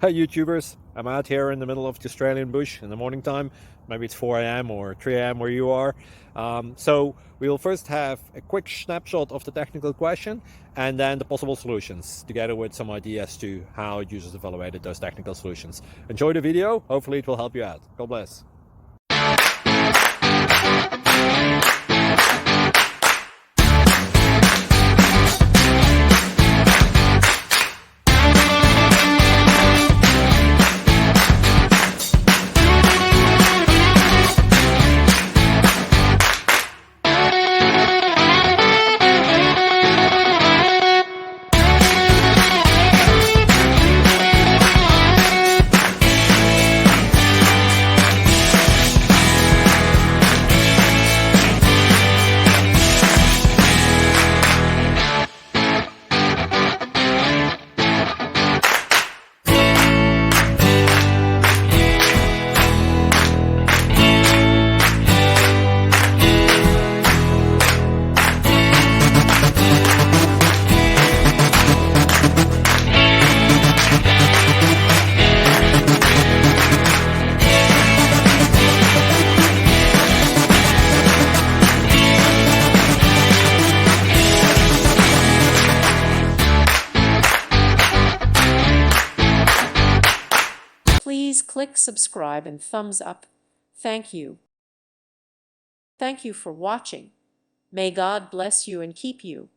Hi YouTubers, I'm out here in the middle of the Australian bush in the morning time. Maybe it's 4 a.m. or 3 a.m. where you are. So we will first have a quick snapshot of the technical question and then the possible solutions, together with some ideas to how users evaluated those technical solutions. Enjoy the video, hopefully it will help you out. God bless. Please click subscribe and thumbs up. Thank you. Thank you for watching. May God bless you and keep you.